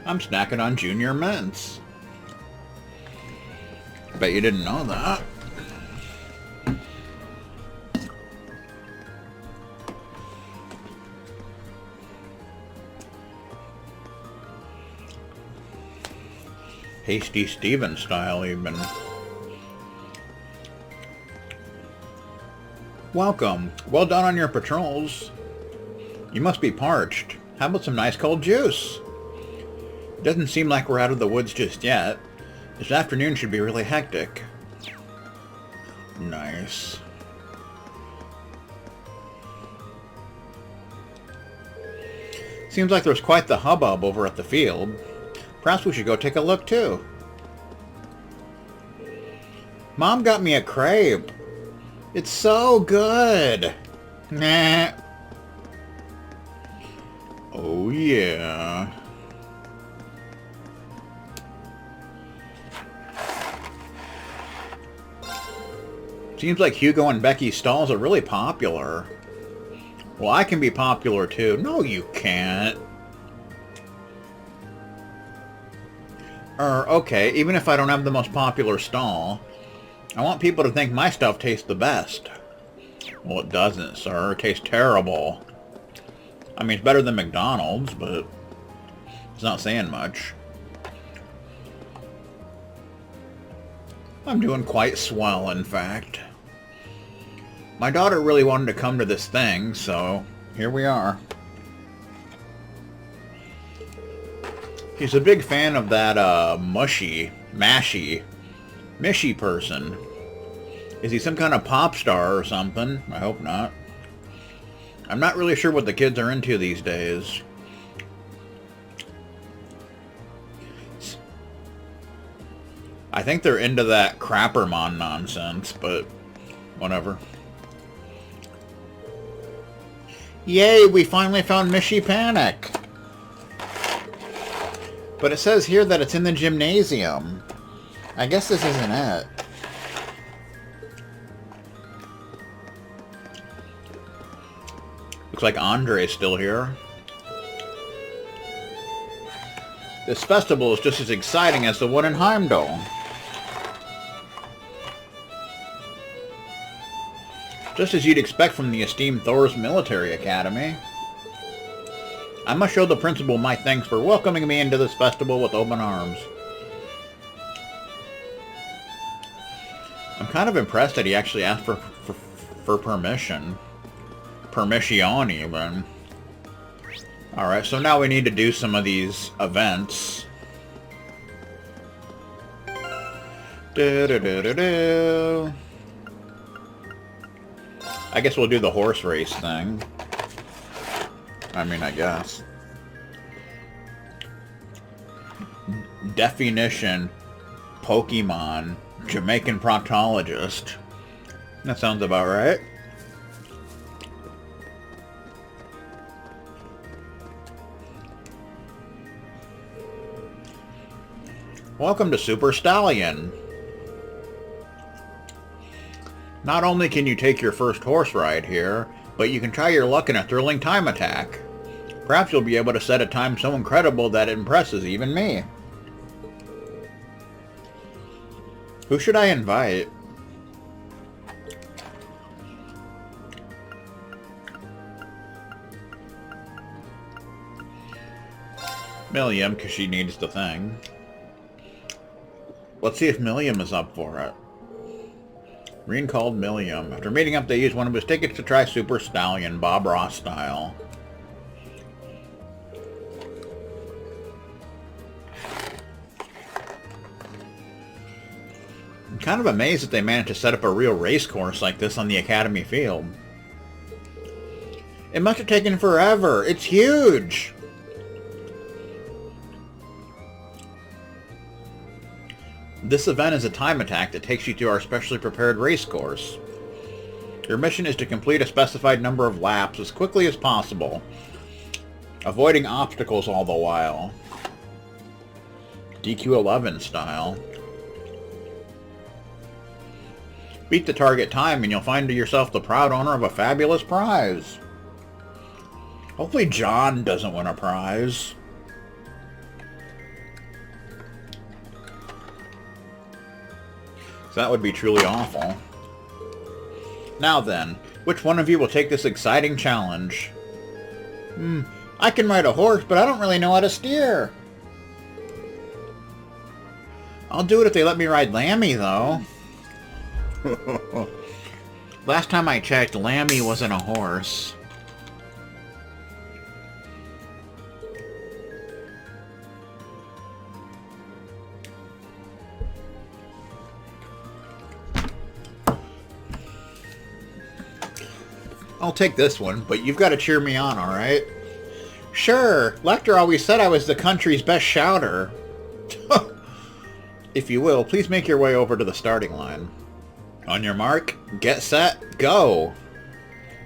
I'm snacking on Junior Mints. Bet you didn't know that. Hasty Steven style, even. Welcome. Well done on your patrols. You must be parched. How about some nice cold juice? It doesn't seem like we're out of the woods just yet. This afternoon should be really hectic. Nice. Seems like there's quite the hubbub over at the field. Perhaps we should go take a look, too. Mom got me a crepe. It's so good. Nah. Oh, yeah. Seems like Hugo and Becky's stalls are really popular. Well, I can be popular, too. No, you can't. Okay, even if I don't have the most popular stall, I want people to think my stuff tastes the best. Well, it doesn't, sir. It tastes terrible. I mean, it's better than McDonald's, but it's not saying much. I'm doing quite swell, in fact. My daughter really wanted to come to this thing, so here we are. He's a big fan of that, Mishy person. Is he some kind of pop star or something? I hope not. I'm not really sure what the kids are into these days. I think they're into that Crappermon nonsense, but whatever. Yay, we finally found Mishy Panic! But it says here that it's in the gymnasium. I guess this isn't it. Looks like Andre's still here. This festival is just as exciting as the one in Heimdall. Just as you'd expect from the esteemed Thor's Military Academy. I must show the principal my thanks for welcoming me into this festival with open arms. I'm kind of impressed that he actually asked for permission. Permission, even. Alright, so now we need to do some of these events. I guess we'll do the horse race thing. I mean, I guess. Definition, Pokemon, Jamaican proctologist. That sounds about right. Welcome to Super Stallion. Not only can you take your first horse ride here, but you can try your luck in a thrilling time attack. Perhaps you'll be able to set a time so incredible that it impresses even me. Who should I invite? Milliam, because she needs the thing. Let's see if Milliam is up for it. Reen called Milliam. After meeting up, they used one of his tickets to try Super Stallion, Bob Ross style. I'm kind of amazed that they managed to set up a real race course like this on the Academy field. It must have taken forever. It's huge! This event is a time attack that takes you to our specially prepared race course. Your mission is to complete a specified number of laps as quickly as possible, avoiding obstacles all the while. DQ11 style. Beat the target time and you'll find yourself the proud owner of a fabulous prize. Hopefully John doesn't win a prize. That would be truly awful. Now then, which one of you will take this exciting challenge? I can ride a horse, but I don't really know how to steer. I'll do it if they let me ride Lammy, though. Last time I checked, Lammy wasn't a horse. I'll take this one, but you've got to cheer me on, alright? Sure, Lecter always said I was the country's best shouter. If you will, please make your way over to the starting line. On your mark, get set, go!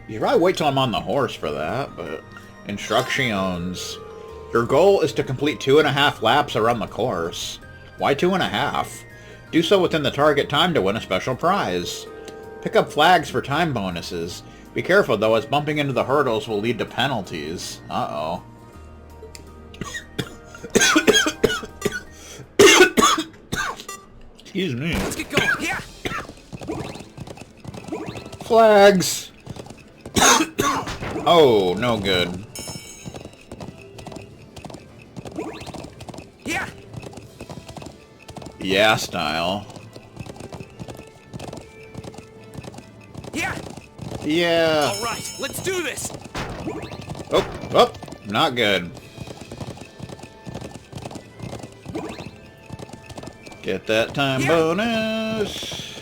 You should probably wait till I'm on the horse for that, but... Instructions. Your goal is to complete 2.5 laps around the course. Why 2.5? Do so within the target time to win a special prize. Pick up flags for time bonuses. Be careful, though, as bumping into the hurdles will lead to penalties. Uh-oh. Excuse me. Let's get going. Yeah. Flags! Oh, no good. Yeah. Yeah, style. Yeah. Yeah. All right, let's do this. Oh, not good. Get that time bonus.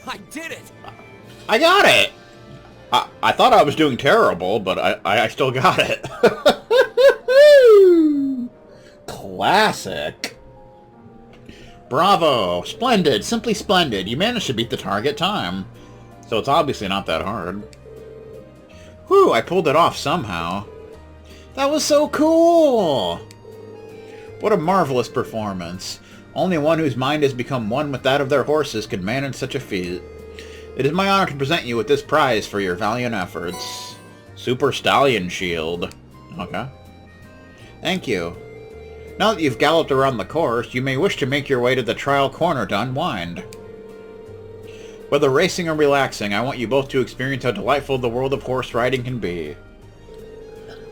I did it. I got it. I thought I was doing terrible, but I still got it. Classic. Bravo! Splendid! Simply splendid! You managed to beat the target time. So it's obviously not that hard. Whew, I pulled it off somehow. That was so cool! What a marvelous performance. Only one whose mind has become one with that of their horses could manage such a feat. It is my honor to present you with this prize for your valiant efforts. Super Stallion Shield. Okay. Thank you. Now that you've galloped around the course, you may wish to make your way to the trial corner to unwind. Whether racing or relaxing, I want you both to experience how delightful the world of horse riding can be.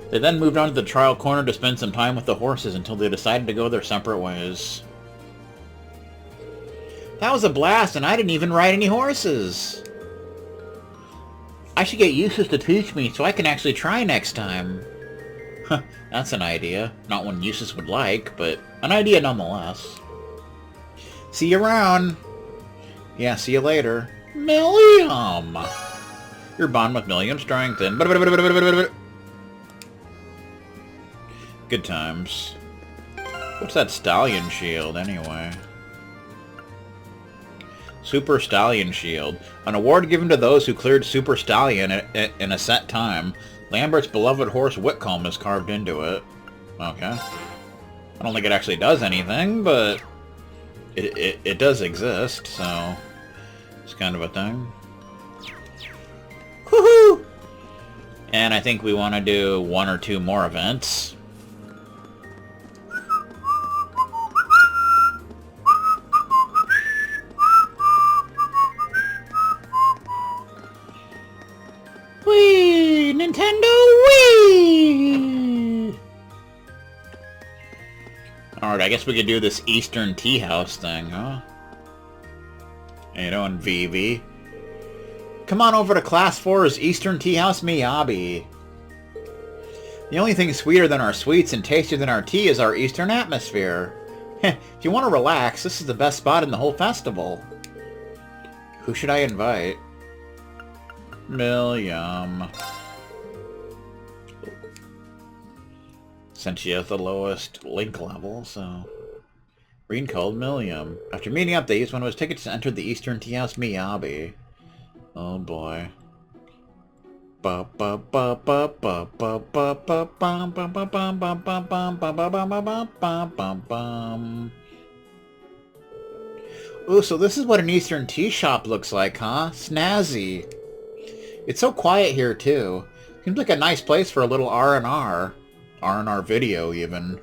They then moved on to the trial corner to spend some time with the horses until they decided to go their separate ways. That was a blast, and I didn't even ride any horses! I should get Eustace to teach me so I can actually try next time. Huh, that's an idea. Not one Eustace would like, but an idea nonetheless. See you around! Yeah, see you later. Millium! Your bond with Millium strengthened. Good times. What's that Stallion Shield, anyway? Super Stallion Shield. An award given to those who cleared Super Stallion in a set time. Lambert's beloved horse Whitcomb is carved into it. Okay. I don't think it actually does anything, but it does exist, so it's kind of a thing. Woohoo! And I think we want to do 1 or 2 more events. Whee! Nintendo Wii! Alright, I guess we could do this Eastern Tea House thing, huh? You know, in VV. Come on over to Class 4's Eastern Tea House Miyabi. The only thing sweeter than our sweets and tastier than our tea is our Eastern atmosphere. If you want to relax, this is the best spot in the whole festival. Who should I invite? Millium. Since she has the lowest link level, so... Green called Millium. After meeting up, they used one of his tickets to enter the Eastern Tea House Miyabi. Oh boy. Ooh, so this is what an Eastern tea shop looks like, huh? Snazzy. It's so quiet here, too. Seems like a nice place for a little R&R. R&R video, even.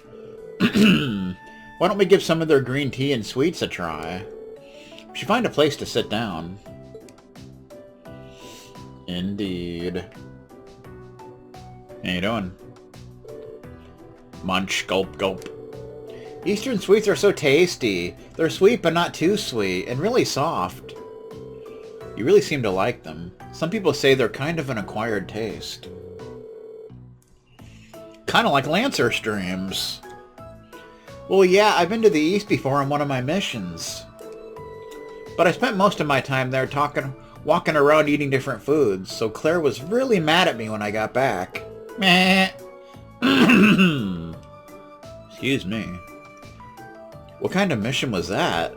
Why don't we give some of their green tea and sweets a try? We should find a place to sit down. Indeed. How you doing? Munch, gulp, gulp. Eastern sweets are so tasty. They're sweet but not too sweet, and really soft. You really seem to like them. Some people say they're kind of an acquired taste. Kind of like Lancer streams. Well, yeah, I've been to the East before on one of my missions. But I spent most of my time there walking around eating different foods, so Claire was really mad at me when I got back. Meh. Excuse me. What kind of mission was that?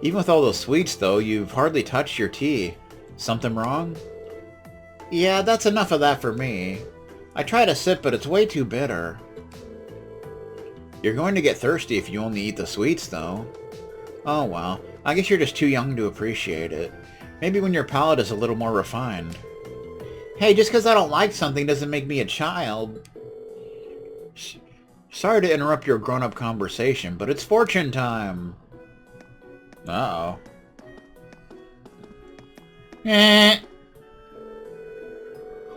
Even with all those sweets, though, you've hardly touched your tea. Something wrong? Yeah, that's enough of that for me. I try to sip, but it's way too bitter. You're going to get thirsty if you only eat the sweets, though. Oh well, I guess you're just too young to appreciate it. Maybe when your palate is a little more refined. Hey, just because I don't like something doesn't make me a child. Sorry to interrupt your grown-up conversation, but it's fortune time. Uh-oh.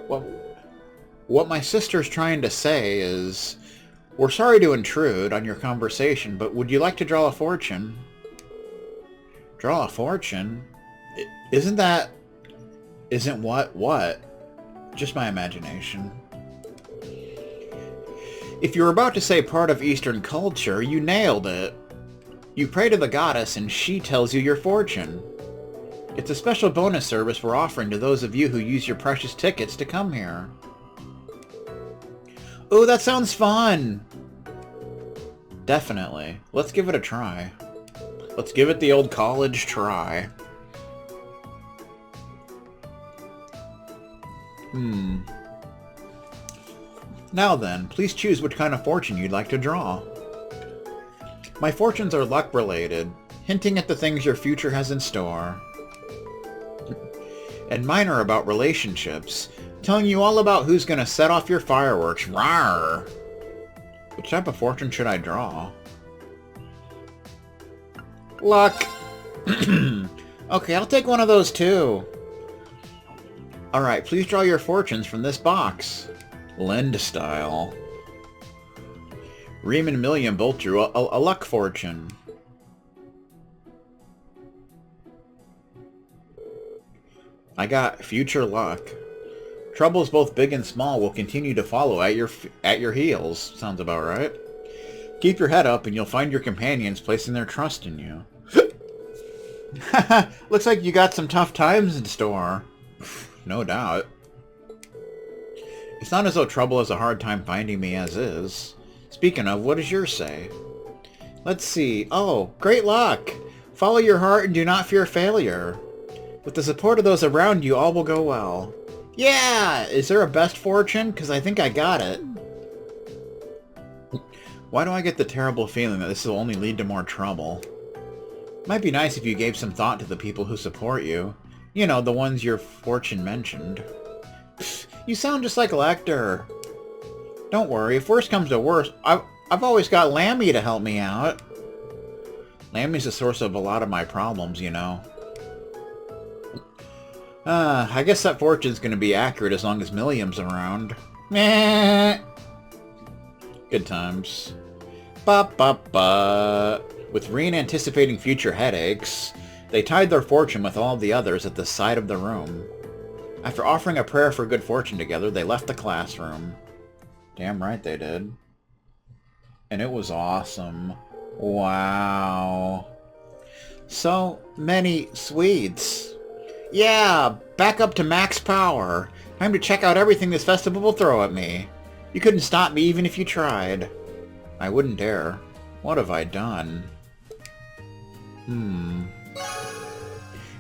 Well, what my sister's trying to say is, we're sorry to intrude on your conversation, but would you like to draw a fortune? Draw a fortune? Isn't what? What? Just my imagination. If you were about to say part of Eastern culture, you nailed it. You pray to the goddess and she tells you your fortune. It's a special bonus service we're offering to those of you who use your precious tickets to come here. Ooh, that sounds fun! Definitely. Let's give it a try. Let's give it the old college try. Now then, please choose which kind of fortune you'd like to draw. My fortunes are luck-related, hinting at the things your future has in store. And mine are about relationships, telling you all about who's gonna set off your fireworks. Rawr! Which type of fortune should I draw? Luck! Okay, I'll take one of those too. Alright, please draw your fortunes from this box. Lend style. Reem and Milliam both drew a luck fortune. I got future luck. Troubles both big and small will continue to follow at your heels. Sounds about right. Keep your head up and you'll find your companions placing their trust in you. Looks like you got some tough times in store. No doubt. It's not as though trouble has a hard time finding me as is. Speaking of, what does yours say? Let's see. Oh, great luck! Follow your heart and do not fear failure. With the support of those around you, all will go well. Yeah! Is there a best fortune? Because I think I got it. Why do I get the terrible feeling that this will only lead to more trouble? Might be nice if you gave some thought to the people who support you. You know, the ones your fortune mentioned. Pfft, you sound just like Lecter. Don't worry, if worse comes to worse, I've always got Lammy to help me out. Lammy's the source of a lot of my problems, you know. I guess that fortune's gonna be accurate as long as Milliam's around. Meh. Good times. Ba-ba-ba. With Reen anticipating future headaches, they tied their fortune with all the others at the side of the room. After offering a prayer for good fortune together, they left the classroom. Damn right they did. And it was awesome. Wow. So many sweets. Yeah, back up to max power. Time to check out everything this festival will throw at me. You couldn't stop me even if you tried. I wouldn't dare. What have I done?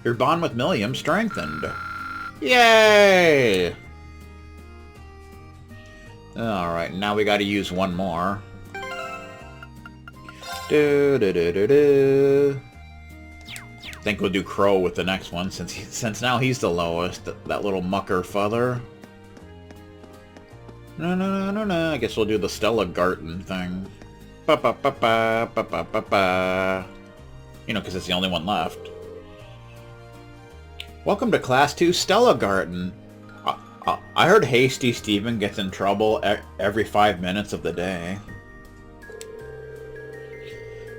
Your bond with Milliam strengthened. Yay! Alright, now we gotta use one more. Think we'll do Crow with the next one, since now he's the lowest. That little mucker father. No. I guess we'll do the Stella Garten thing. Ba ba ba ba ba ba ba ba. You know, because it's the only one left. Welcome to Class 2 Stella Garden. I heard Hasty Steven gets in trouble every 5 minutes of the day.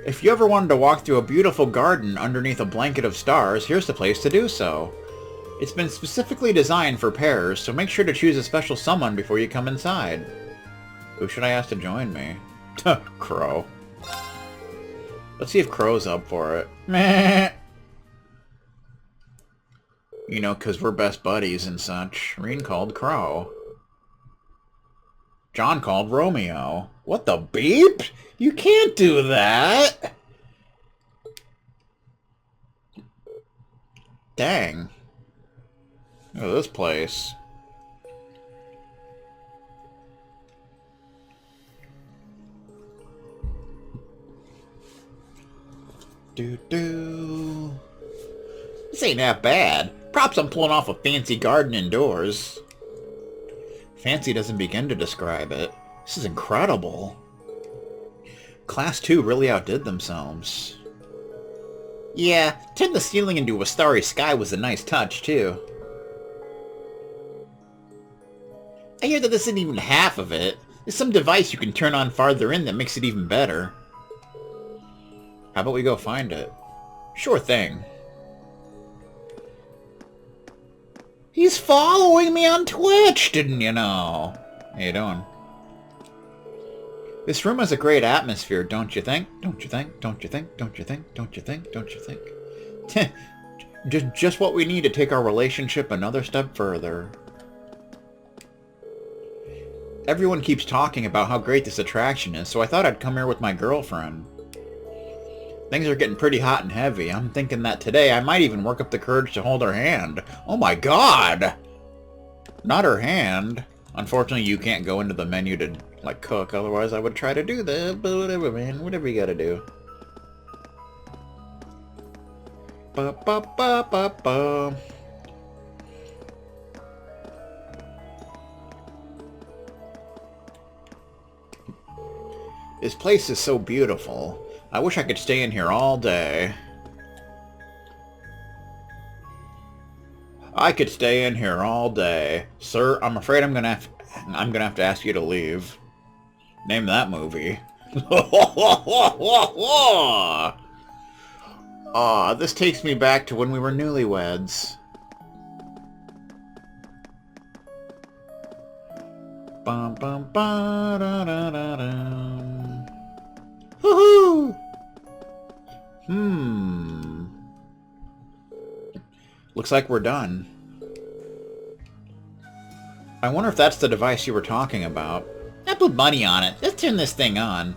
If you ever wanted to walk through a beautiful garden underneath a blanket of stars, here's the place to do so. It's been specifically designed for pairs, so make sure to choose a special someone before you come inside. Who should I ask to join me? Crow. Let's see if Crow's up for it. Meh. You know, 'cause we're best buddies and such. Reen called Crow. John called Romeo. What the beep? You can't do that! Dang. Look at this place. Doo-doo. This ain't that bad. Props I'm pulling off a fancy garden indoors. Fancy doesn't begin to describe it. This is incredible. Class 2 really outdid themselves. Yeah, turn the ceiling into a starry sky was a nice touch, too. I hear that this isn't even half of it. There's some device you can turn on farther in that makes it even better. How about we go find it? Sure thing. He's following me on Twitch, didn't you know? How you doing? This room has a great atmosphere, don't you think? Don't you think? Don't you think? Don't you think? Don't you think? Don't you think? Just what we need to take our relationship another step further. Everyone keeps talking about how great this attraction is, so I thought I'd come here with my girlfriend. Things are getting pretty hot and heavy. I'm thinking that today I might even work up the courage to hold her hand. Oh my god! Not her hand. Unfortunately, you can't go into the menu to, like, cook. Otherwise, I would try to do that. But whatever, man. Whatever you gotta do. Ba ba ba ba ba. This place is so beautiful. I wish I could stay in here all day. I could stay in here all day. Sir, I'm afraid I'm gonna have to ask you to leave. Name that movie. Aw, this takes me back to when we were newlyweds. Bum bum ba da da da da. Woohoo! Looks like we're done. I wonder if that's the device you were talking about. I put money on it. Let's turn this thing on.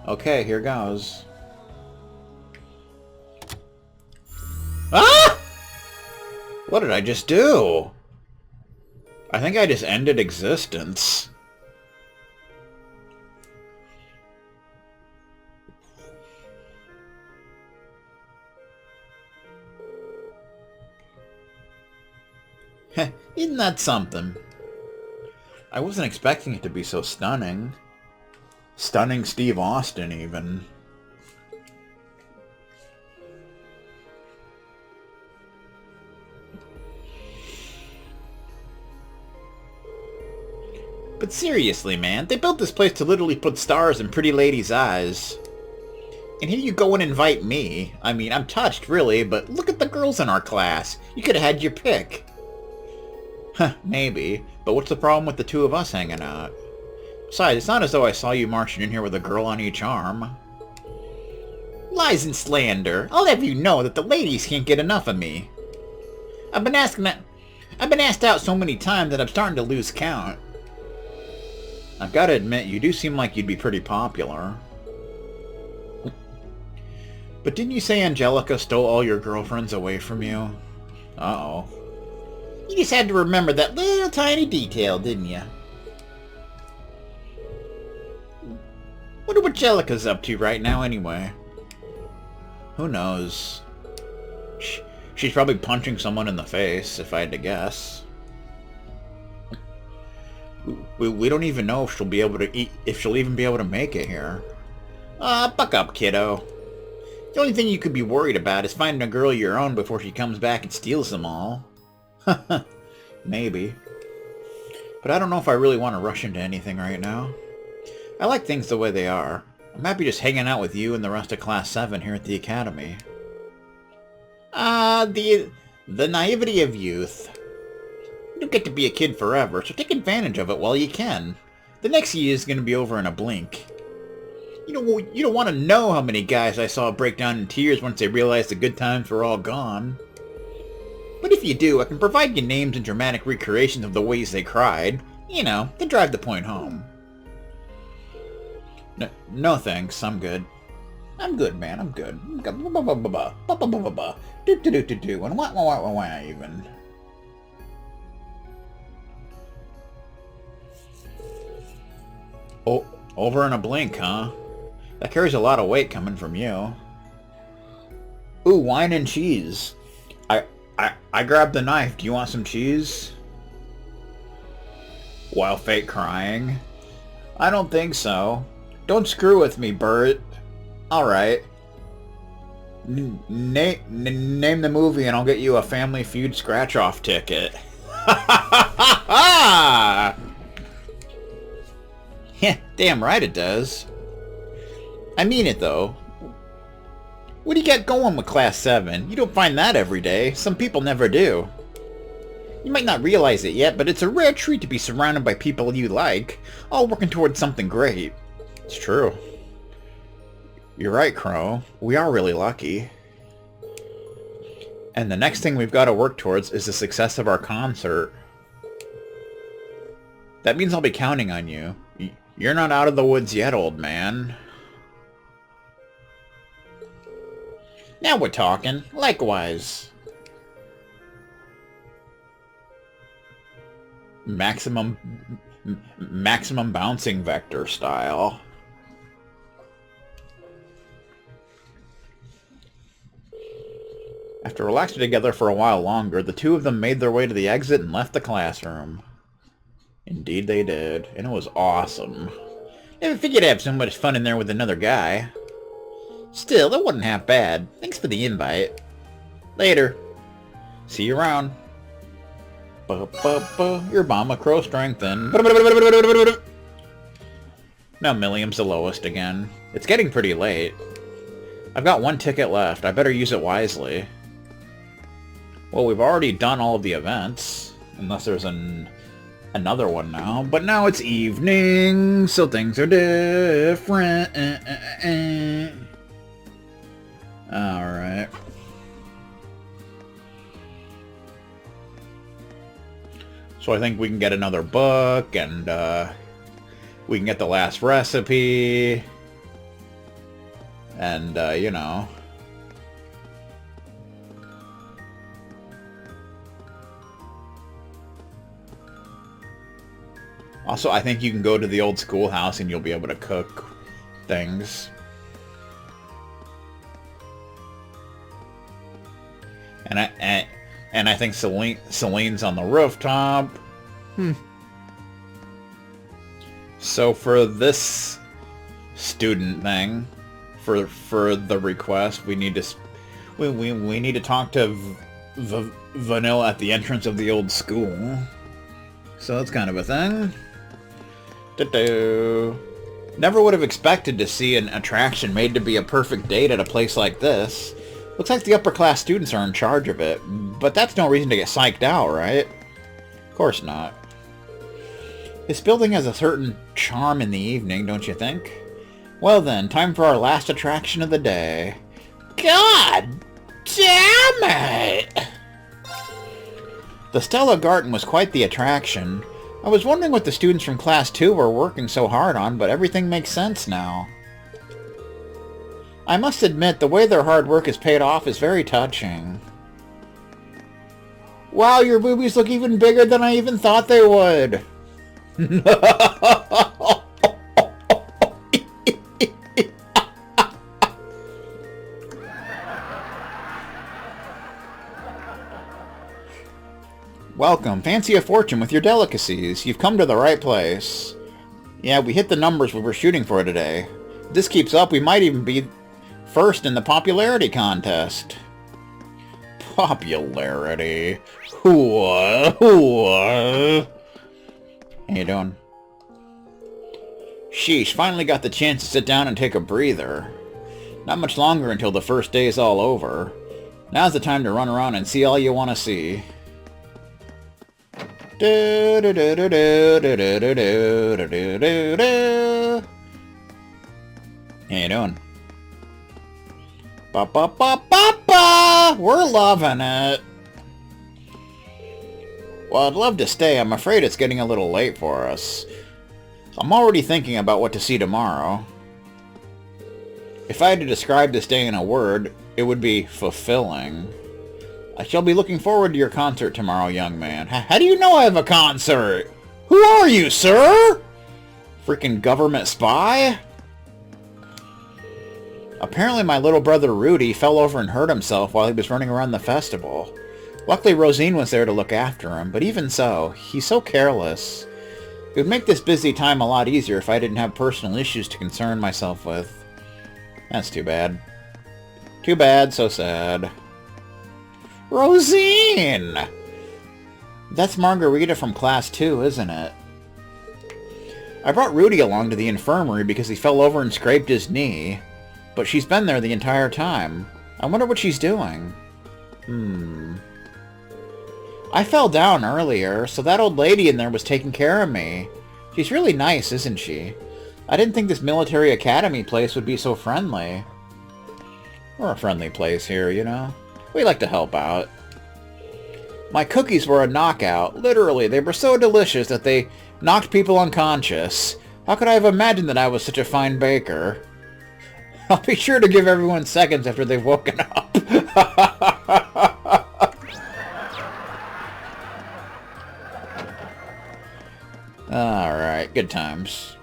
Okay, here goes. Ah! What did I just do? I think I just ended existence. Heh, isn't that something? I wasn't expecting it to be so stunning. Stunning Steve Austin, even. But seriously, man, they built this place to literally put stars in pretty ladies' eyes. And here you go and invite me. I mean, I'm touched, really, but look at the girls in our class. You could have had your pick. Huh, maybe. But what's the problem with the two of us hanging out? Besides, it's not as though I saw you marching in here with a girl on each arm. Lies and slander. I'll have you know that the ladies can't get enough of me. I've been asked out so many times that I'm starting to lose count. I've got to admit, you do seem like you'd be pretty popular. But didn't you say Angelica stole all your girlfriends away from you? Uh-oh. You just had to remember that little tiny detail, didn't you? Wonder what Angelica's up to right now, anyway. Who knows? She's probably punching someone in the face, if I had to guess. We don't even know if she'll be able to eat, if she'll even be able to make it here. Buck up, kiddo. The only thing you could be worried about is finding a girl your own before she comes back and steals them all. Maybe. But I don't know if I really want to rush into anything right now. I like things the way they are. I'm happy just hanging out with you and the rest of Class 7 here at the Academy. The naivety of youth. You don't get to be a kid forever, so take advantage of it while you can. The next year is going to be over in a blink. You don't want to know how many guys I saw break down in tears once they realized the good times were all gone. But if you do, I can provide you names and dramatic recreations of the ways they cried. You know, to drive the point home. No thanks, I'm good. I'm good, man, I'm good. Do-do-do-do-do, and why even? Oh, over in a blink, huh? That carries a lot of weight coming from you. Ooh, wine and cheese. I grabbed the knife. Do you want some cheese? While fake crying. I don't think so. Don't screw with me, Bert. Alright. Name the movie and I'll get you a Family Feud scratch-off ticket. Yeah, damn right it does. I mean it, though. What do you got going with Class 7? You don't find that every day. Some people never do. You might not realize it yet, but it's a rare treat to be surrounded by people you like, all working towards something great. It's true. You're right, Crow. We are really lucky. And the next thing we've got to work towards is the success of our concert. That means I'll be counting on you. You're not out of the woods yet, old man. Now we're talking. Likewise. Maximum bouncing vector style. After relaxing together for a while longer, the two of them made their way to the exit and left the classroom. Indeed they did, and it was awesome. Never figured I'd have so much fun in there with another guy. Still, that wasn't half bad. Thanks for the invite. Later. See you around. Your Obama Crow strengthened. Now Milliam's the lowest again. It's getting pretty late. I've got one ticket left. I better use it wisely. Well, we've already done all of the events. Unless there's another one now. But now it's evening, so things are different. Alright. So I think we can get another book, and we can get the last recipe. And, you know. Also, I think you can go to the old schoolhouse and you'll be able to cook things. And I think Celine's on the rooftop. So for this student thing, for the request, we need to talk to Vanilla at the entrance of the old school. So that's kind of a thing. Never would have expected to see an attraction made to be a perfect date at a place like this. Looks like the upper class students are in charge of it, but that's no reason to get psyched out, right? Of course not. This building has a certain charm in the evening, don't you think? Well then, time for our last attraction of the day. God damn it! The Stella Garden was quite the attraction. I was wondering what the students from Class 2 were working so hard on, but everything makes sense now. I must admit, the way their hard work is paid off is very touching. Wow, your boobies look even bigger than I even thought they would! Welcome. Fancy a fortune with your delicacies. You've come to the right place. Yeah, we hit the numbers we were shooting for today. If this keeps up, we might even be first in the popularity contest. Popularity. How you doing? Sheesh, finally got the chance to sit down and take a breather. Not much longer until the first day's all over. Now's the time to run around and see all you want to see. How you doing? Ba ba ba ba ba! We're loving it. Well, I'd love to stay. I'm afraid it's getting a little late for us. I'm already thinking about what to see tomorrow. If I had to describe this day in a word, it would be fulfilling. I shall be looking forward to your concert tomorrow, young man. How do you know I have a concert? Who are you, sir? Freaking government spy? Apparently my little brother Rudy fell over and hurt himself while he was running around the festival. Luckily Rosine was there to look after him, but even so, he's so careless. It would make this busy time a lot easier if I didn't have personal issues to concern myself with. That's too bad. Too bad, so sad. Rosine! That's Margarita from Class 2, isn't it? I brought Rudy along to the infirmary because he fell over and scraped his knee. But she's been there the entire time. I wonder what she's doing. I fell down earlier, so that old lady in there was taking care of me. She's really nice, isn't she? I didn't think this military academy place would be so friendly. We're a friendly place here, you know? We like to help out. My cookies were a knockout. Literally, they were so delicious that they knocked people unconscious. How could I have imagined that I was such a fine baker? I'll be sure to give everyone seconds after they've woken up. Alright, good times.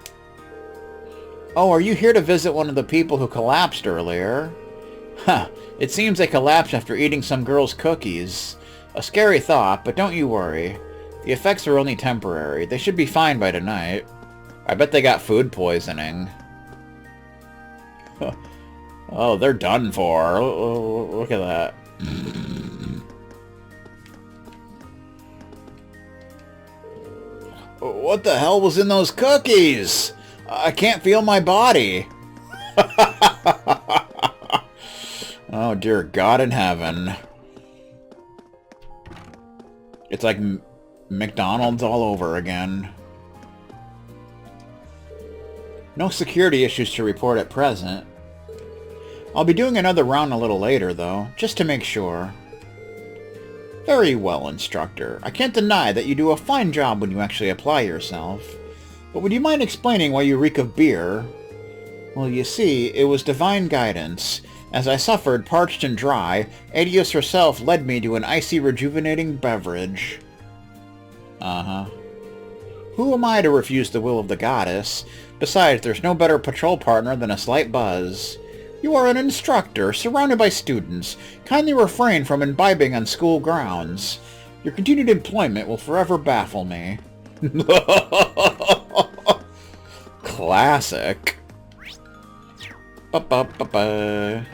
Oh, are you here to visit one of the people who collapsed earlier? Huh, it seems they collapsed after eating some girl's cookies. A scary thought, but don't you worry. The effects are only temporary. They should be fine by tonight. I bet they got food poisoning. Oh, they're done for. Oh, look at that. What the hell was in those cookies? I can't feel my body. Oh, dear God in heaven. It's like McDonald's all over again. No security issues to report at present. I'll be doing another round a little later, though, just to make sure. Very well, instructor. I can't deny that you do a fine job when you actually apply yourself. But would you mind explaining why you reek of beer? Well, you see, it was divine guidance. As I suffered, parched and dry, Adios herself led me to an icy, rejuvenating beverage. Uh-huh. Who am I to refuse the will of the goddess? Besides, there's no better patrol partner than a slight buzz. You are an instructor, surrounded by students. Kindly refrain from imbibing on school grounds. Your continued employment will forever baffle me. Classic. Ba-ba-ba-ba.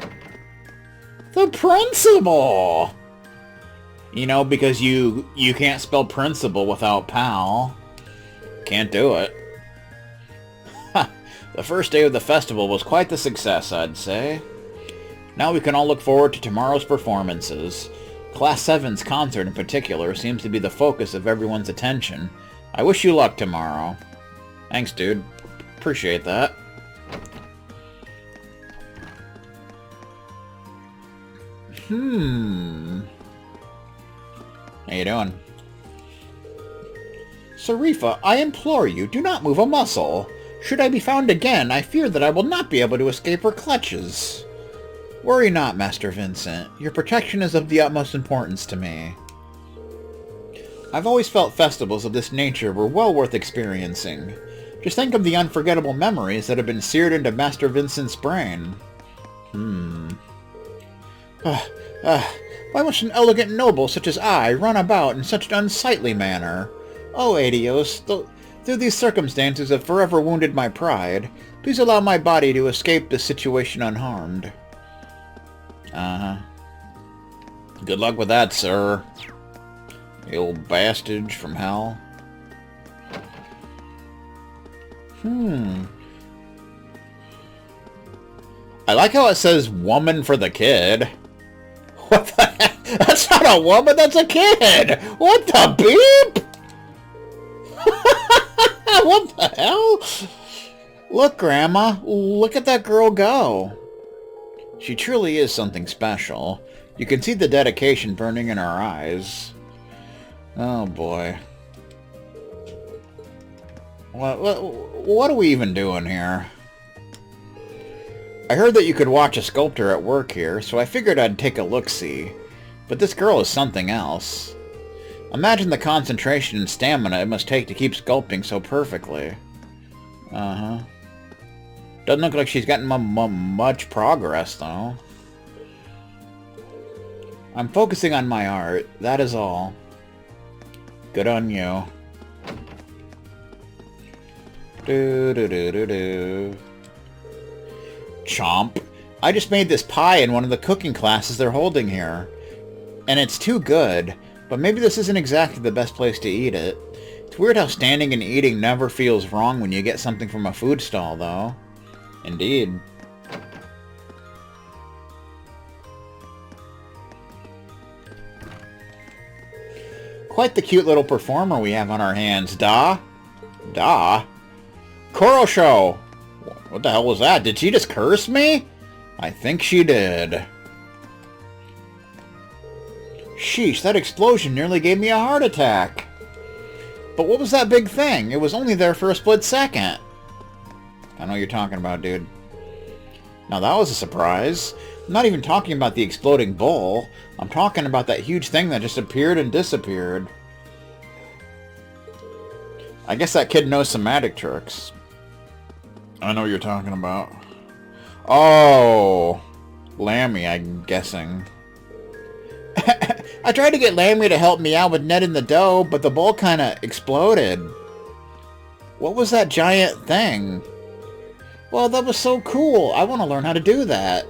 The principal! You know, because you can't spell principal without pal. Can't do it. The first day of the festival was quite the success, I'd say. Now we can all look forward to tomorrow's performances. Class 7's concert in particular seems to be the focus of everyone's attention. I wish you luck tomorrow. Thanks, dude. Appreciate that. How you doing? Sarifa, I implore you, do not move a muscle. Should I be found again, I fear that I will not be able to escape her clutches. Worry not, Master Vincent. Your protection is of the utmost importance to me. I've always felt festivals of this nature were well worth experiencing. Just think of the unforgettable memories that have been seared into Master Vincent's brain. Why must an elegant noble such as I run about in such an unsightly manner? Oh, Adios, though these circumstances have forever wounded my pride, please allow my body to escape this situation unharmed. Uh-huh. Good luck with that, sir. You old bastard from hell. I like how it says woman for the kid. What the heck? That's not a woman, that's a kid! What the beep? What the hell? Look, Grandma. Look at that girl go. She truly is something special. You can see the dedication burning in her eyes. Oh, boy. What are we even doing here? I heard that you could watch a sculptor at work here, so I figured I'd take a look-see. But this girl is something else. Imagine the concentration and stamina it must take to keep sculpting so perfectly. Uh-huh. Doesn't look like she's gotten much progress, though. I'm focusing on my art, that is all. Good on you. Do-do-do-do-do. Chomp. I just made this pie in one of the cooking classes they're holding here. And it's too good, but maybe this isn't exactly the best place to eat it. It's weird how standing and eating never feels wrong when you get something from a food stall, though. Indeed. Quite the cute little performer we have on our hands, da? Da? Korosho! What the hell was that? Did she just curse me? I think she did. Sheesh, that explosion nearly gave me a heart attack. But what was that big thing? It was only there for a split second. I know what you're talking about, dude. Now that was a surprise. I'm not even talking about the exploding bowl. I'm talking about that huge thing that just appeared and disappeared. I guess that kid knows some magic tricks. I know what you're talking about. Oh, Lammy, I'm guessing. I tried to get Lammy to help me out with netting the dough, but the bowl kind of exploded. What was that giant thing? Well, that was so cool. I want to learn how to do that.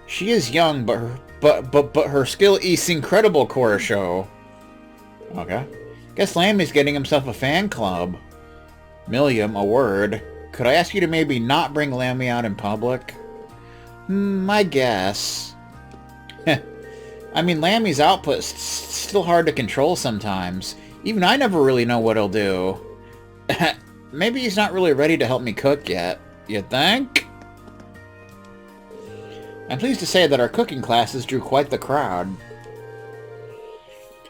She is young, but her skill is incredible, Korosho. Okay. Guess Lammy's getting himself a fan club. Milliam, a word. Could I ask you to maybe not bring Lammy out in public? I guess. I mean, Lammy's output's still hard to control sometimes. Even I never really know what he'll do. Maybe he's not really ready to help me cook yet. You think? I'm pleased to say that our cooking classes drew quite the crowd.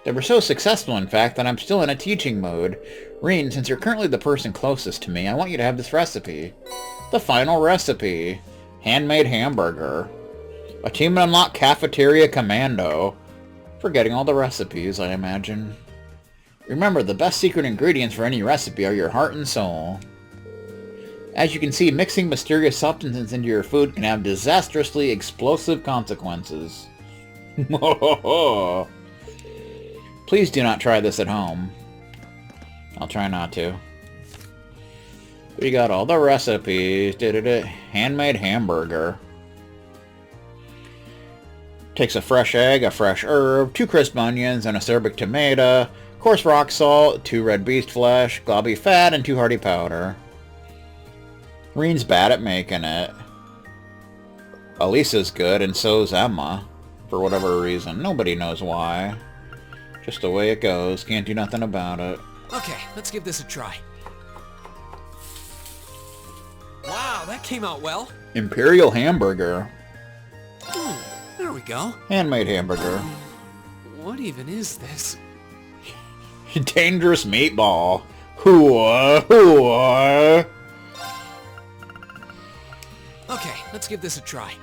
They were so successful, in fact, that I'm still in a teaching mode. Reen, since you're currently the person closest to me, I want you to have this recipe. The final recipe. Handmade hamburger. Achievement unlocked cafeteria commando. Forgetting all the recipes, I imagine. Remember, the best secret ingredients for any recipe are your heart and soul. As you can see, mixing mysterious substances into your food can have disastrously explosive consequences. Please do not try this at home. I'll try not to. We got all the recipes. Handmade hamburger. Takes a fresh egg, a fresh herb, 2 crisp onions, and a acerbic tomato, coarse rock salt, 2 red beast flesh, globby fat, and 2 hearty powder. Reen's bad at making it. Elisa's good, and so's Emma. For whatever reason. Nobody knows why. Just the way it goes. Can't do nothing about it. Okay, let's give this a try. Wow, that came out well. Imperial hamburger. There we go. Handmade hamburger. What even is this? Dangerous meatball. Hooah, hooah. Okay, let's give this a try.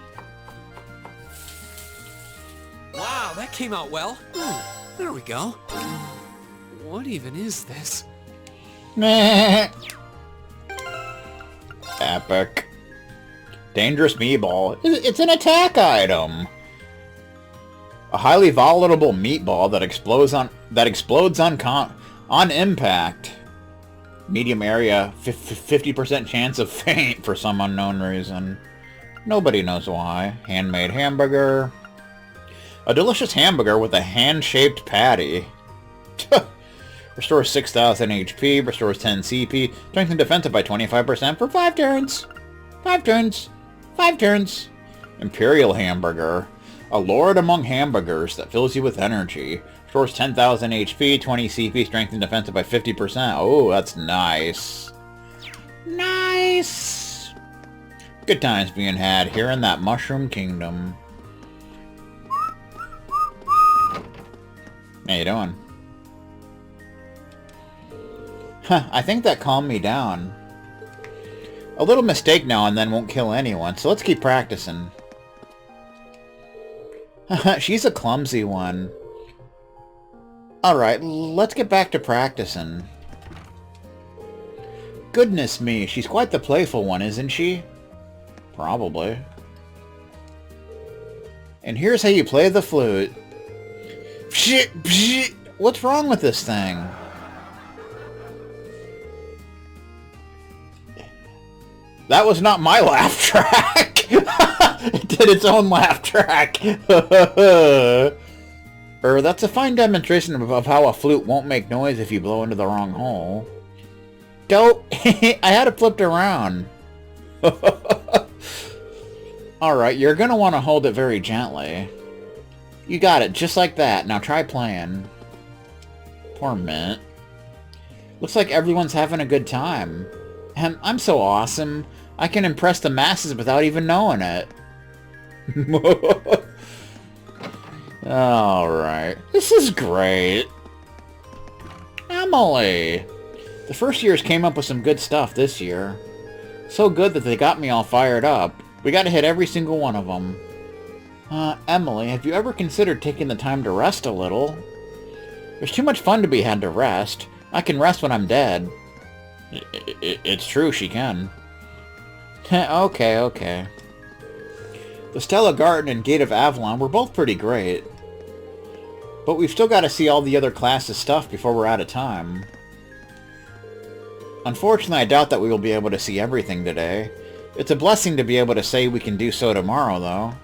Wow, that came out well. There we go. What even is this? Meh. Epic. Dangerous meatball. It's an attack item. A highly volatile meatball that explodes on impact. Medium area, 50% chance of faint for some unknown reason. Nobody knows why. Handmade hamburger. A delicious hamburger with a hand-shaped patty. Restores 6,000 HP, restores 10 CP, strengthens defensive by 25% for 5 turns. 5 turns. 5 turns. Imperial hamburger. A lord among hamburgers that fills you with energy. Restores 10,000 HP, 20 CP, strengthens defensive by 50%. Oh, that's nice. Nice! Good times being had here in that Mushroom Kingdom. How you doing? Huh, I think that calmed me down. A little mistake now and then won't kill anyone, so let's keep practicing. She's a clumsy one. Alright, let's get back to practicing. Goodness me, she's quite the playful one, isn't she? Probably. And here's how you play the flute. What's wrong with this thing? That was not my laugh track! It did its own laugh track! That's a fine demonstration of how a flute won't make noise if you blow into the wrong hole. Don't! I had it flipped around. Alright, you're gonna want to hold it very gently. You got it, just like that. Now try playing. Poor Mint. Looks like everyone's having a good time. I'm so awesome. I can impress the masses without even knowing it. Alright. This is great. Emily! The first years came up with some good stuff this year. So good that they got me all fired up. We gotta hit every single one of them. Emily, have you ever considered taking the time to rest a little? There's too much fun to be had to rest. I can rest when I'm dead. It's true, she can. Okay. The Stella Garden and Gate of Avalon were both pretty great. But we've still got to see all the other classes' stuff before we're out of time. Unfortunately, I doubt that we will be able to see everything today. It's a blessing to be able to say we can do so tomorrow, though.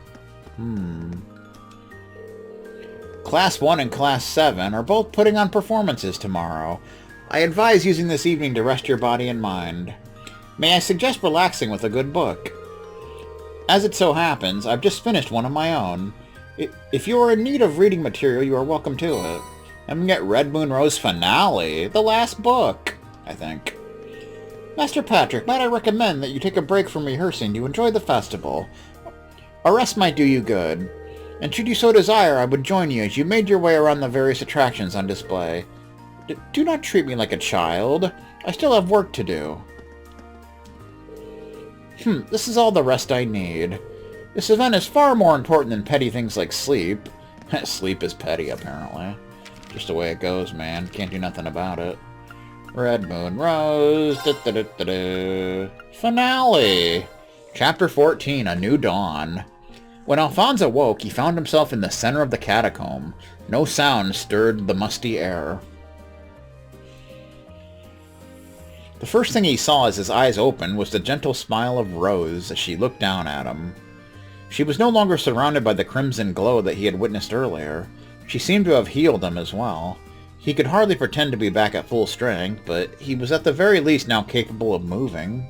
Class 1 and Class 7 are both putting on performances tomorrow. I advise using this evening to rest your body and mind. May I suggest relaxing with a good book? As it so happens, I've just finished one of my own. If you are in need of reading material, you are welcome to it. I'm gonna get Red Moon Rose Finale, the last book, I think. Master Patrick, might I recommend that you take a break from rehearsing to enjoy the festival? A rest might do you good, and should you so desire, I would join you as you made your way around the various attractions on display. Do not treat me like a child. I still have work to do. This is all the rest I need. This event is far more important than petty things like sleep. Sleep is petty, apparently. Just the way it goes, man. Can't do nothing about it. Red Moon Rose. Finale. Chapter 14, A New Dawn. When Alphonse awoke, he found himself in the center of the catacomb. No sound stirred the musty air. The first thing he saw as his eyes opened was the gentle smile of Rose as she looked down at him. She was no longer surrounded by the crimson glow that he had witnessed earlier. She seemed to have healed him as well. He could hardly pretend to be back at full strength, but he was at the very least now capable of moving.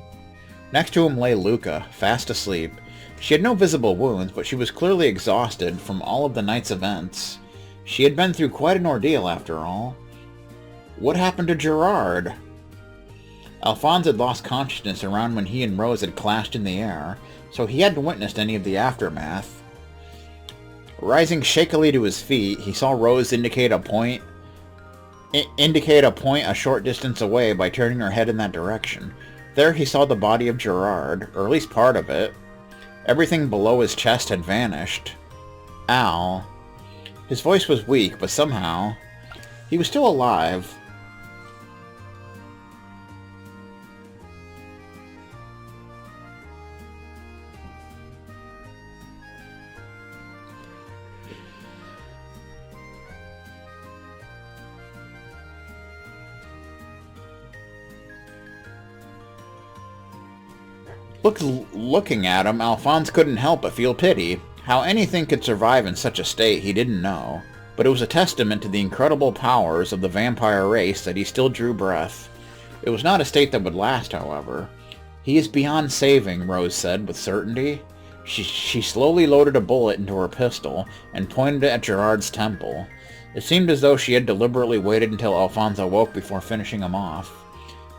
Next to him lay Luca, fast asleep. She had no visible wounds, but she was clearly exhausted from all of the night's events. She had been through quite an ordeal after all. What happened to Gerard? Alphonse had lost consciousness around when he and Rose had clashed in the air, so he hadn't witnessed any of the aftermath. Rising shakily to his feet, he saw Rose indicate a point a short distance away by turning her head in that direction. There he saw the body of Gerard, or at least part of it. Everything below his chest had vanished. Al. His voice was weak, but somehow he was still alive. Looking at him, Alphonse couldn't help but feel pity. How anything could survive in such a state he didn't know, but it was a testament to the incredible powers of the vampire race that he still drew breath. It was not a state that would last, however. "He is beyond saving," Rose said with certainty. She slowly loaded a bullet into her pistol and pointed it at Gerard's temple. It seemed as though she had deliberately waited until Alphonse awoke before finishing him off.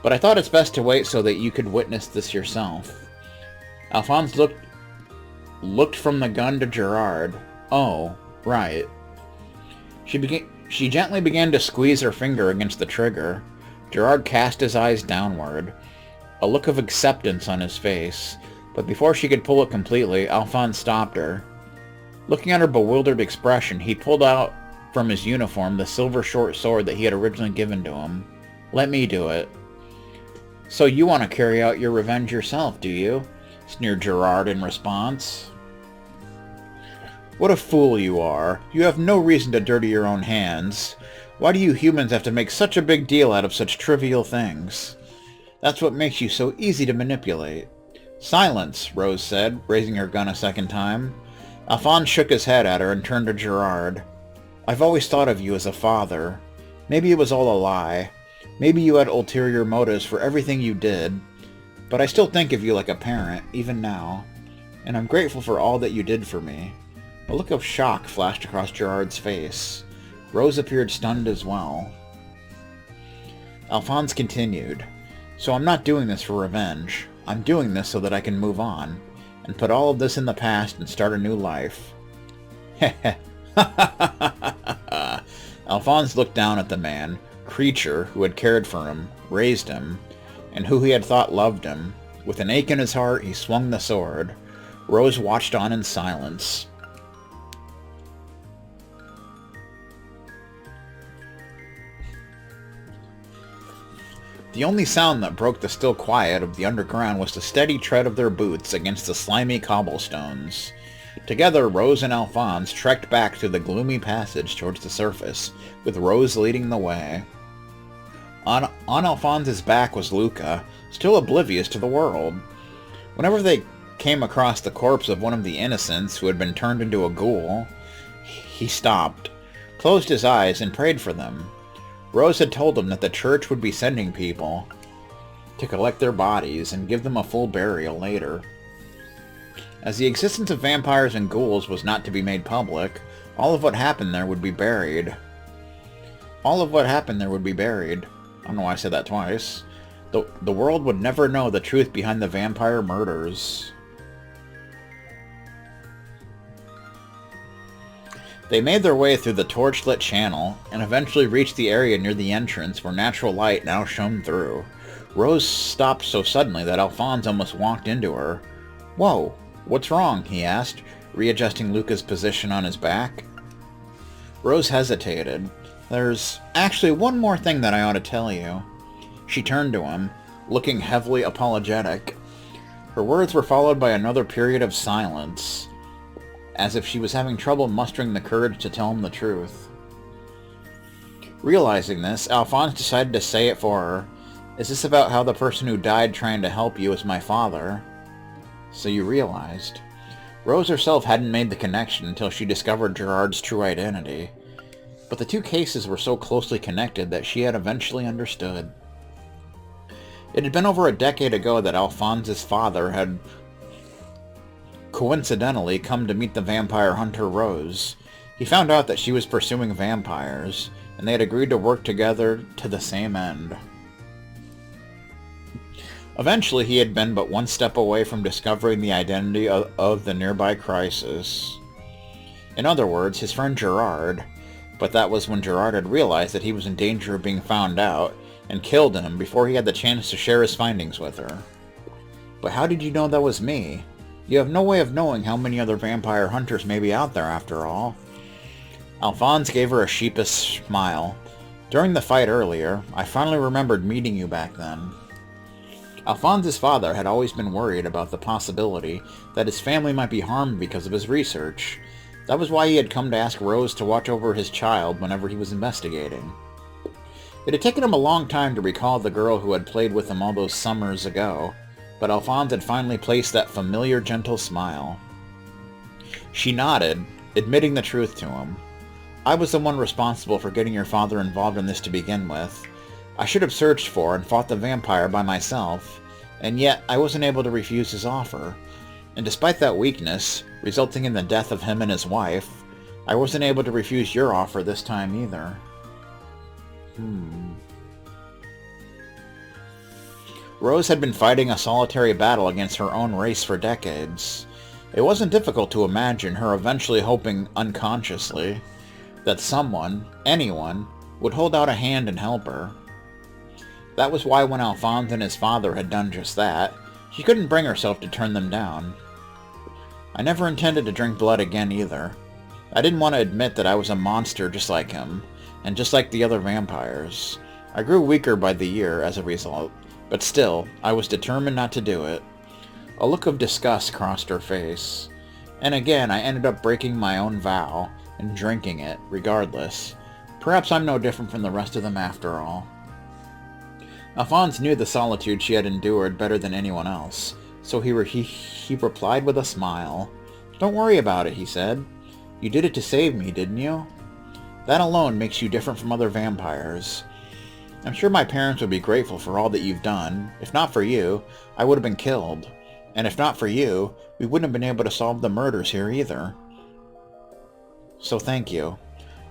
"But I thought it's best to wait so that you could witness this yourself." Alphonse looked from the gun to Gerard. "Oh, right." She gently began to squeeze her finger against the trigger. Gerard cast his eyes downward, a look of acceptance on his face, but before she could pull it completely, Alphonse stopped her. Looking at her bewildered expression, he pulled out from his uniform the silver short sword that he had originally given to him. "Let me do it." "So you want to carry out your revenge yourself, do you?" sneered Gerard in response. "What a fool you are. You have no reason to dirty your own hands. Why do you humans have to make such a big deal out of such trivial things? That's what makes you so easy to manipulate." "Silence," Rose said, raising her gun a second time. Alphonse shook his head at her and turned to Gerard. "I've always thought of you as a father. Maybe it was all a lie. Maybe you had ulterior motives for everything you did. But I still think of you like a parent, even now. And I'm grateful for all that you did for me." A look of shock flashed across Gerard's face. Rose appeared stunned as well. Alphonse continued, "So I'm not doing this for revenge. I'm doing this so that I can move on, and put all of this in the past and start a new life." Heh. Alphonse looked down at the man, creature who had cared for him, raised him, and who he had thought loved him. With an ache in his heart, he swung the sword. Rose watched on in silence. The only sound that broke the still quiet of the underground was the steady tread of their boots against the slimy cobblestones. Together, Rose and Alphonse trekked back through the gloomy passage towards the surface, with Rose leading the way. On Alphonse's back was Luca, still oblivious to the world. Whenever they came across the corpse of one of the innocents who had been turned into a ghoul, he stopped, closed his eyes, and prayed for them. Rose had told him that the church would be sending people to collect their bodies and give them a full burial later. As the existence of vampires and ghouls was not to be made public, all of what happened there would be buried. I don't know why I said that twice. The world would never know the truth behind the vampire murders. They made their way through the torch-lit channel, and eventually reached the area near the entrance where natural light now shone through. Rose stopped so suddenly that Alphonse almost walked into her. "Whoa, what's wrong?" he asked, readjusting Luca's position on his back. Rose hesitated. "There's actually one more thing that I ought to tell you." She turned to him, looking heavily apologetic. Her words were followed by another period of silence, as if she was having trouble mustering the courage to tell him the truth. Realizing this, Alphonse decided to say it for her. "Is this about how the person who died trying to help you is my father?" "So you realized." Rose herself hadn't made the connection until she discovered Gerard's true identity. But the two cases were so closely connected that she had eventually understood. It had been over a decade ago that Alphonse's father had coincidentally come to meet the vampire hunter Rose. He found out that she was pursuing vampires, and they had agreed to work together to the same end. Eventually, he had been but one step away from discovering the identity of the nearby crisis. In other words, his friend Gerard. But that was when Gerard had realized that he was in danger of being found out, and killed him before he had the chance to share his findings with her. "But how did you know that was me? You have no way of knowing how many other vampire hunters may be out there after all." Alphonse gave her a sheepish smile. "During the fight earlier, I finally remembered meeting you back then." Alphonse's father had always been worried about the possibility that his family might be harmed because of his research. That was why he had come to ask Rose to watch over his child whenever he was investigating. It had taken him a long time to recall the girl who had played with him all those summers ago. but Alphonse had finally placed that familiar gentle smile. She nodded, admitting the truth to him. I was the one responsible for getting your father involved in this to begin with. I should have searched for and fought the vampire by myself, and yet I wasn't able to refuse his offer. And despite that weakness, resulting in the death of him and his wife, I wasn't able to refuse your offer this time either. Rose had been fighting a solitary battle against her own race for decades. It wasn't difficult to imagine her eventually hoping unconsciously that someone, anyone, would hold out a hand and help her. That was why when Alphonse and his father had done just that, she couldn't bring herself to turn them down. I never intended to drink blood again either. I didn't want to admit that I was a monster just like him, and just like the other vampires. I grew weaker by the year as a result, but still, I was determined not to do it. A look of disgust crossed her face. And again, I ended up breaking my own vow, and drinking it, regardless. Perhaps I'm no different from the rest of them after all. Alphonse knew the solitude she had endured better than anyone else, so he replied with a smile. Don't worry about it, he said. You did it to save me, didn't you? That alone makes you different from other vampires. I'm sure my parents would be grateful for all that you've done. If not for you, I would have been killed. And if not for you, we wouldn't have been able to solve the murders here either. So thank you.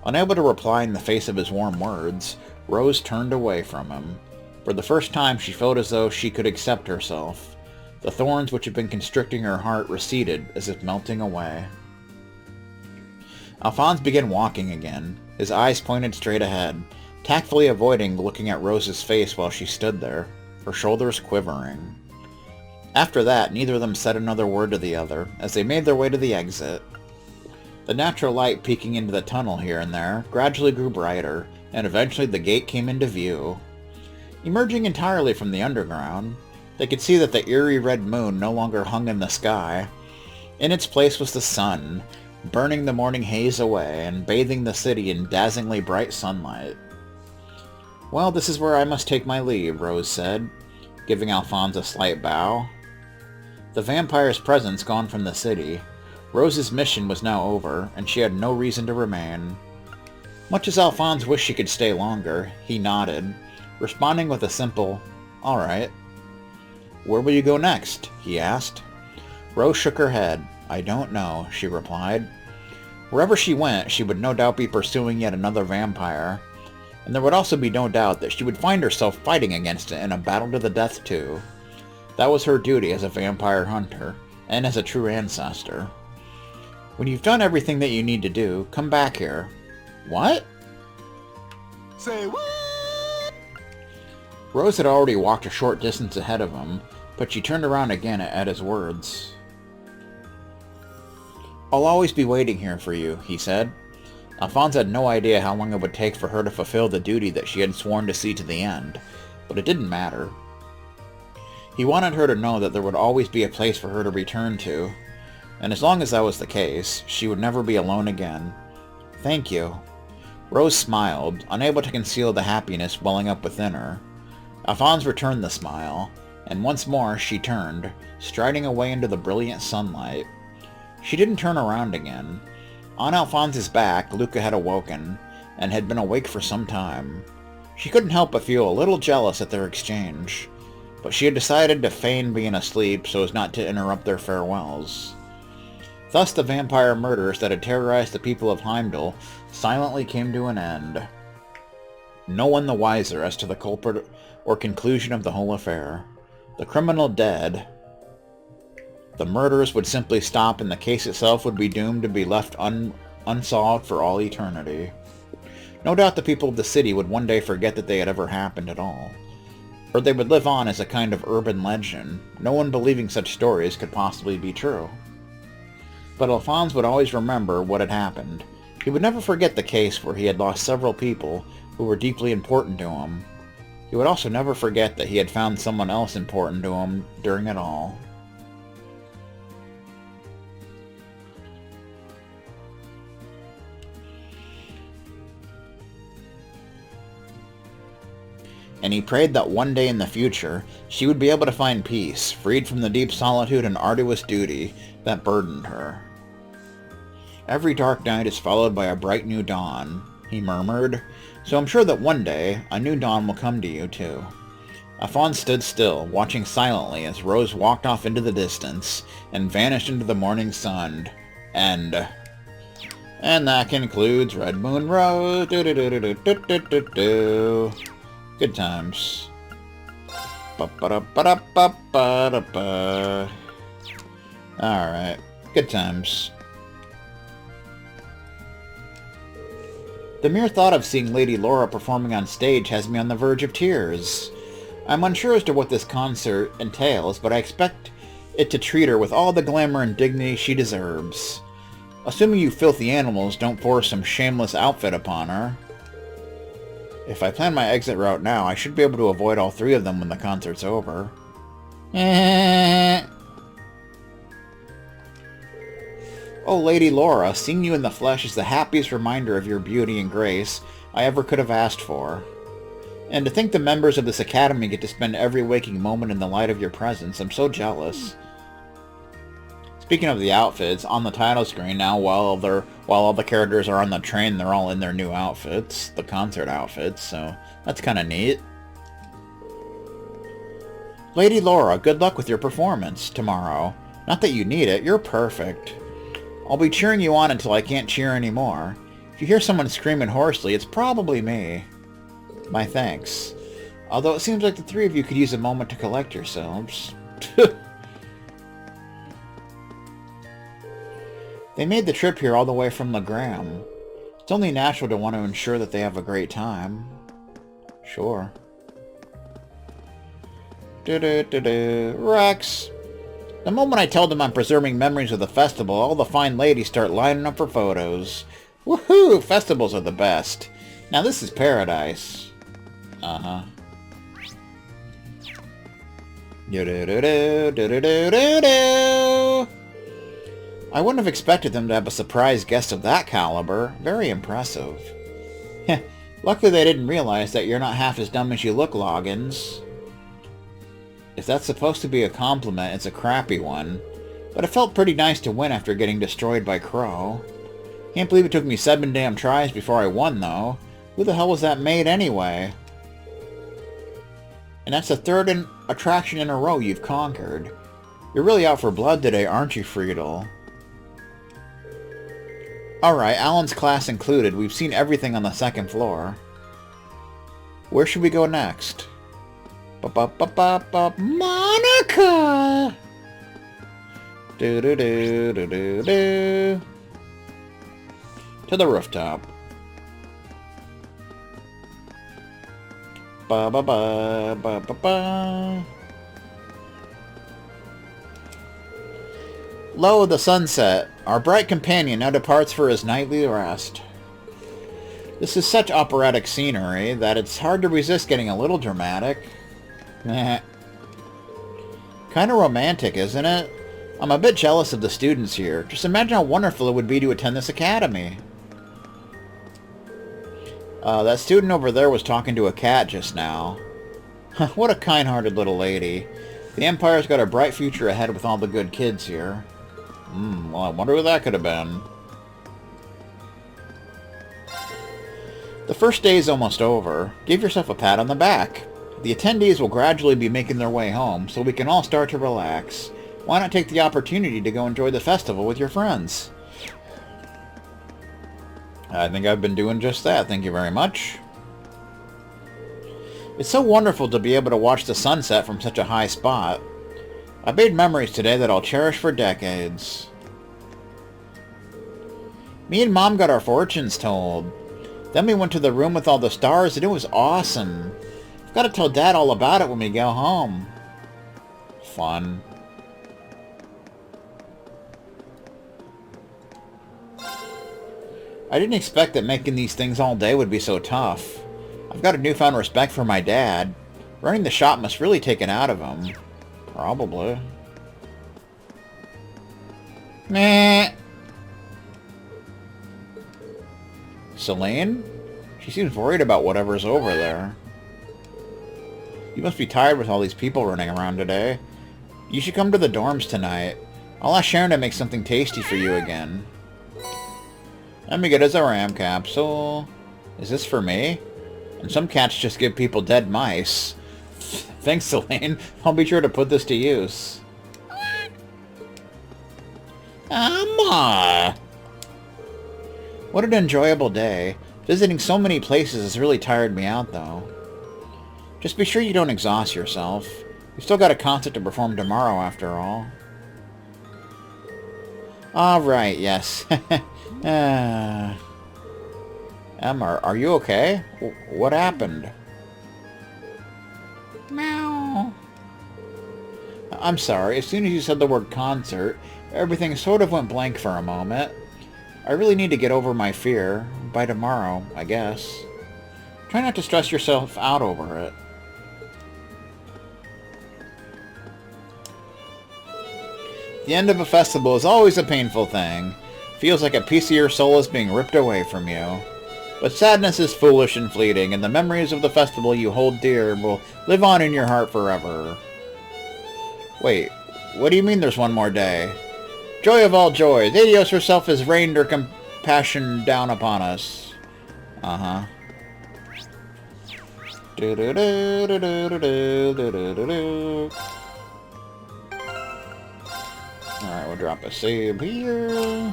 Unable to reply in the face of his warm words, Rose turned away from him. For the first time, she felt as though she could accept herself. The thorns which had been constricting her heart receded, as if melting away. Alphonse began walking again, his eyes pointed straight ahead, tactfully avoiding looking at Rose's face while she stood there, her shoulders quivering. After that, neither of them said another word to the other, as they made their way to the exit. The natural light peeking into the tunnel here and there gradually grew brighter, and eventually the gate came into view. Emerging entirely from the underground, they could see that the eerie red moon no longer hung in the sky. In its place was the sun, burning the morning haze away and bathing the city in dazzlingly bright sunlight. Well, this is where I must take my leave, Rose said, giving Alphonse a slight bow. The vampire's presence gone from the city, Rose's mission was now over, and she had no reason to remain. Much as Alphonse wished she could stay longer, he nodded, responding with a simple, "All right." "Where will you go next?" he asked. Rose shook her head. "I don't know," she replied. Wherever she went, she would no doubt be pursuing yet another vampire, and there would also be no doubt that she would find herself fighting against it in a battle to the death too. That was her duty as a vampire hunter, and as a true ancestor. When you've done everything that you need to do, come back here. What? Say what? Rose had already walked a short distance ahead of him, but she turned around again at his words. I'll always be waiting here for you, he said. Alphonse had no idea how long it would take for her to fulfill the duty that she had sworn to see to the end, but it didn't matter. He wanted her to know that there would always be a place for her to return to, and as long as that was the case, she would never be alone again. Thank you. Rose smiled, unable to conceal the happiness welling up within her. Alphonse returned the smile, and once more she turned, striding away into the brilliant sunlight. She didn't turn around again. On Alphonse's back, Luca had awoken, and had been awake for some time. She couldn't help but feel a little jealous at their exchange, but she had decided to feign being asleep so as not to interrupt their farewells. Thus the vampire murders that had terrorized the people of Heimdall silently came to an end. No one the wiser as to the culprit or conclusion of the whole affair. The criminal dead. The murders would simply stop and the case itself would be doomed to be left unsolved for all eternity. No doubt the people of the city would one day forget that they had ever happened at all. Or they would live on as a kind of urban legend, no one believing such stories could possibly be true. But Alphonse would always remember what had happened. He would never forget the case where he had lost several people who were deeply important to him. He would also never forget that he had found someone else important to him during it all. and he prayed that one day in the future she would be able to find peace, freed from the deep solitude and arduous duty that burdened her. "Every dark night is followed by a bright new dawn," he murmured, "so I'm sure that one day a new dawn will come to you too." Afon stood still, watching silently as Rose walked off into the distance and vanished into the morning sun. And that concludes Red Moon Rose. Do-do-do-do-do-do-do-do. Good times. Ba-ba-da-ba-da-ba-ba-da-ba. Alright. Good times. The mere thought of seeing Lady Laura performing on stage has me on the verge of tears. I'm unsure as to what this concert entails, but I expect it to treat her with all the glamour and dignity she deserves. Assuming you filthy animals don't force some shameless outfit upon her. If I plan my exit route now, I should be able to avoid all three of them when the concert's over. Oh, Lady Laura, seeing you in the flesh is the happiest reminder of your beauty and grace I ever could have asked for. And to think the members of this academy get to spend every waking moment in the light of your presence, I'm so jealous. Speaking of the outfits, on the title screen now, while all the characters are on the train, they're all in their new outfits, the concert outfits, so that's kind of neat. Lady Laura, good luck with your performance tomorrow. Not that you need it, you're perfect. I'll be cheering you on until I can't cheer anymore. If you hear someone screaming hoarsely, it's probably me. My thanks. Although it seems like the three of you could use a moment to collect yourselves. They made the trip here all the way from Legram. It's only natural to want to ensure that they have a great time. Sure. Rex! The moment I tell them I'm preserving memories of the festival, all the fine ladies start lining up for photos. Woohoo! Festivals are the best. Now this is paradise. Uh-huh. Do-do-do-do-do-do-do-do. I wouldn't have expected them to have a surprise guest of that caliber. Very impressive. Luckily they didn't realize that you're not half as dumb as you look, Loggins. If that's supposed to be a compliment, it's a crappy one. But it felt pretty nice to win after getting destroyed by Crow. Can't believe it took me 7 damn tries before I won, though. Who the hell was that maid, anyway? And that's the third attraction in a row you've conquered. You're really out for blood today, aren't you, Friedel? Alright, Alan's class included, we've seen everything on the second floor. Where should we go next? Monica! Do-do-do-do-do-do. To the rooftop. Ba-ba-ba-ba-ba-ba. Lo, the sunset. Our bright companion now departs for his nightly rest. This is such operatic scenery that it's hard to resist getting a little dramatic. Kinda romantic, isn't it? I'm a bit jealous of the students here. Just imagine how wonderful it would be to attend this academy. That student over there was talking to a cat just now. What a kind-hearted little lady. The Empire's got a bright future ahead with all the good kids here. Well, I wonder who that could have been. The first day is almost over. Give yourself a pat on the back. The attendees will gradually be making their way home, so we can all start to relax. Why not take the opportunity to go enjoy the festival with your friends? I think I've been doing just that, thank you very much. It's so wonderful to be able to watch the sunset from such a high spot. I made memories today that I'll cherish for decades. Me and Mom got our fortunes told. Then we went to the room with all the stars and it was awesome. I've got to tell Dad all about it when we go home. Fun. I didn't expect that making these things all day would be so tough. I've got a newfound respect for my dad. Running the shop must really take it out of him. Probably. Meh. Celine? She seems worried about whatever's over there. You must be tired with all these people running around today. You should come to the dorms tonight. I'll ask Sharon to make something tasty for you again. Let me get us a RAM capsule. Is this for me? And some cats just give people dead mice. Thanks, Elaine. I'll be sure to put this to use. What an enjoyable day. Visiting so many places has really tired me out, though. Just be sure you don't exhaust yourself. You've still got a concert to perform tomorrow, after all. Alright, yes. Emma, are you okay? What happened? Meow. I'm sorry, as soon as you said the word concert, everything sort of went blank for a moment. I really need to get over my fear. By tomorrow, I guess. Try not to stress yourself out over it. The end of a festival is always a painful thing. Feels like a piece of your soul is being ripped away from you. But sadness is foolish and fleeting, and the memories of the festival you hold dear will live on in your heart forever. Wait, what do you mean there's one more day? Joy of all joys, Adios herself has rained her compassion down upon us. Uh-huh. Alright, we'll drop a save here.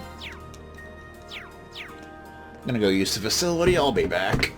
I'm gonna go use the facility, I'll be back.